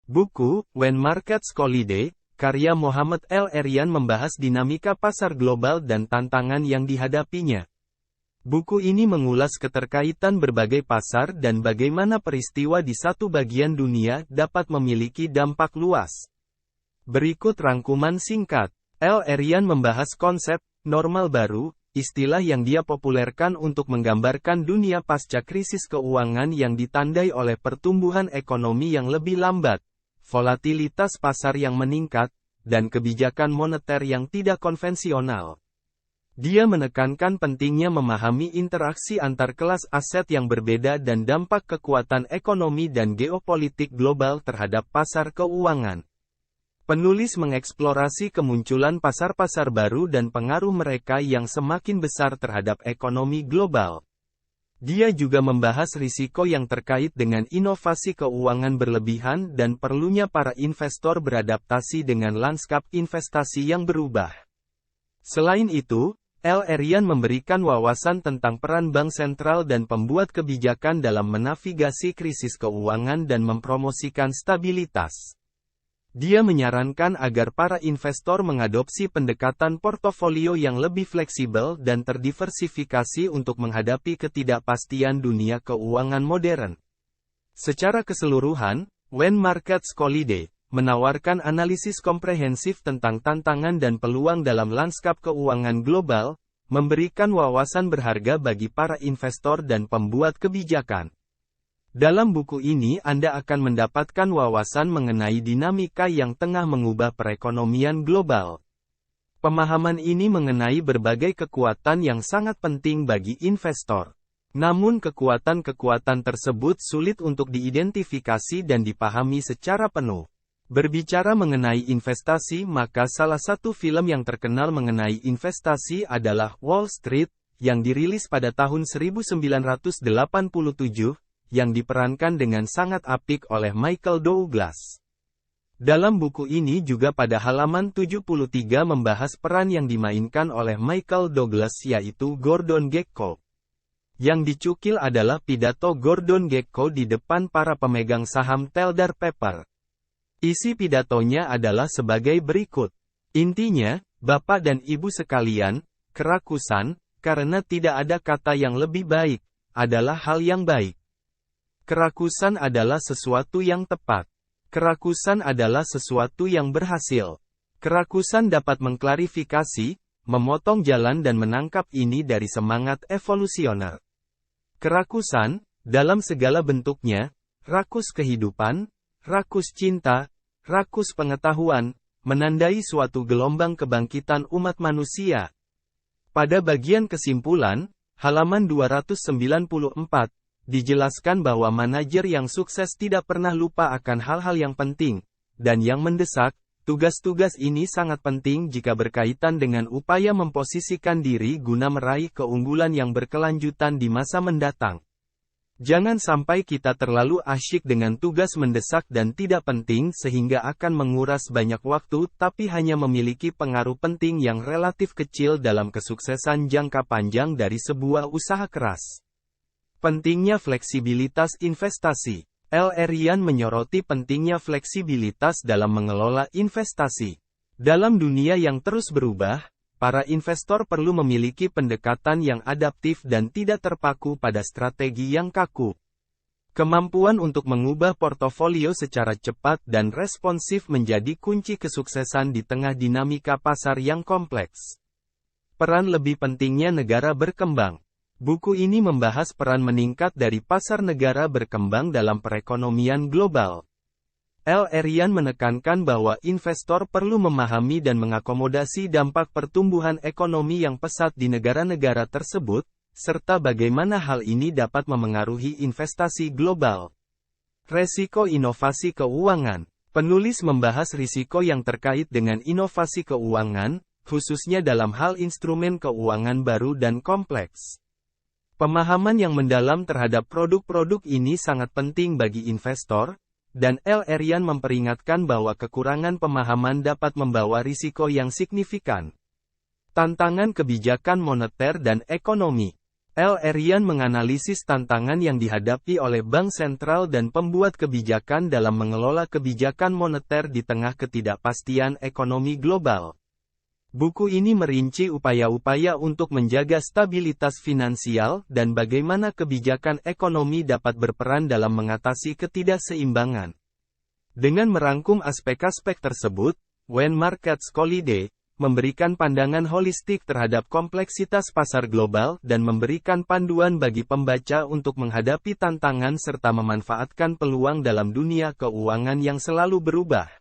Buku, When Markets Collide, karya Mohamed El Erian membahas dinamika pasar global dan tantangan yang dihadapinya. Buku ini mengulas keterkaitan berbagai pasar dan bagaimana peristiwa di satu bagian dunia dapat memiliki dampak luas. Berikut rangkuman singkat. El Erian membahas konsep normal baru, istilah yang dia populerkan untuk menggambarkan dunia pasca krisis keuangan yang ditandai oleh pertumbuhan ekonomi yang lebih lambat, volatilitas pasar yang meningkat, dan kebijakan moneter yang tidak konvensional. Dia menekankan pentingnya memahami interaksi antar kelas aset yang berbeda dan dampak kekuatan ekonomi dan geopolitik global terhadap pasar keuangan. Penulis mengeksplorasi kemunculan pasar-pasar baru dan pengaruh mereka yang semakin besar terhadap ekonomi global. Dia juga membahas risiko yang terkait dengan inovasi keuangan berlebihan dan perlunya para investor beradaptasi dengan lanskap investasi yang berubah. Selain itu, El Erian memberikan wawasan tentang peran bank sentral dan pembuat kebijakan dalam menavigasi krisis keuangan dan mempromosikan stabilitas. Dia menyarankan agar para investor mengadopsi pendekatan portofolio yang lebih fleksibel dan terdiversifikasi untuk menghadapi ketidakpastian dunia keuangan modern. Secara keseluruhan, When Markets Collide menawarkan analisis komprehensif tentang tantangan dan peluang dalam lanskap keuangan global, memberikan wawasan berharga bagi para investor dan pembuat kebijakan. Dalam buku ini Anda akan mendapatkan wawasan mengenai dinamika yang tengah mengubah perekonomian global. Pemahaman ini mengenai berbagai kekuatan yang sangat penting bagi investor. Namun kekuatan-kekuatan tersebut sulit untuk diidentifikasi dan dipahami secara penuh. Berbicara mengenai investasi, maka salah satu film yang terkenal mengenai investasi adalah Wall Street, yang dirilis pada tahun 1987, yang diperankan dengan sangat apik oleh Michael Douglas. Dalam buku ini juga pada halaman 73 membahas peran yang dimainkan oleh Michael Douglas yaitu Gordon Gekko. Yang dicukil adalah pidato Gordon Gekko di depan para pemegang saham Teldar Paper. Isi pidatonya adalah sebagai berikut. Intinya, Bapak dan Ibu sekalian, kerakusan, karena tidak ada kata yang lebih baik, adalah hal yang baik. Kerakusan adalah sesuatu yang tepat. Kerakusan adalah sesuatu yang berhasil. Kerakusan dapat mengklarifikasi, memotong jalan dan menangkap ini dari semangat evolusioner. Kerakusan, dalam segala bentuknya, rakus kehidupan, rakus cinta, rakus pengetahuan, menandai suatu gelombang kebangkitan umat manusia. Pada bagian kesimpulan, halaman 294, dijelaskan bahwa manajer yang sukses tidak pernah lupa akan hal-hal yang penting, dan yang mendesak. Tugas-tugas ini sangat penting jika berkaitan dengan upaya memposisikan diri guna meraih keunggulan yang berkelanjutan di masa mendatang. Jangan sampai kita terlalu asyik dengan tugas mendesak dan tidak penting sehingga akan menguras banyak waktu tapi hanya memiliki pengaruh penting yang relatif kecil dalam kesuksesan jangka panjang dari sebuah usaha keras. Pentingnya fleksibilitas investasi. El Erian menyoroti pentingnya fleksibilitas dalam mengelola investasi. Dalam dunia yang terus berubah, para investor perlu memiliki pendekatan yang adaptif dan tidak terpaku pada strategi yang kaku. Kemampuan untuk mengubah portofolio secara cepat dan responsif menjadi kunci kesuksesan di tengah dinamika pasar yang kompleks. Peran lebih pentingnya negara berkembang. Buku ini membahas peran meningkat dari pasar negara berkembang dalam perekonomian global. El Erian menekankan bahwa investor perlu memahami dan mengakomodasi dampak pertumbuhan ekonomi yang pesat di negara-negara tersebut, serta bagaimana hal ini dapat memengaruhi investasi global. Resiko inovasi keuangan. Penulis membahas risiko yang terkait dengan inovasi keuangan, khususnya dalam hal instrumen keuangan baru dan kompleks. Pemahaman yang mendalam terhadap produk-produk ini sangat penting bagi investor, dan El Erian memperingatkan bahwa kekurangan pemahaman dapat membawa risiko yang signifikan. Tantangan kebijakan moneter dan ekonomi. L. Erian menganalisis tantangan yang dihadapi oleh bank sentral dan pembuat kebijakan dalam mengelola kebijakan moneter di tengah ketidakpastian ekonomi global. Buku ini merinci upaya-upaya untuk menjaga stabilitas finansial dan bagaimana kebijakan ekonomi dapat berperan dalam mengatasi ketidakseimbangan. Dengan merangkum aspek-aspek tersebut, When Markets Collide memberikan pandangan holistik terhadap kompleksitas pasar global dan memberikan panduan bagi pembaca untuk menghadapi tantangan serta memanfaatkan peluang dalam dunia keuangan yang selalu berubah.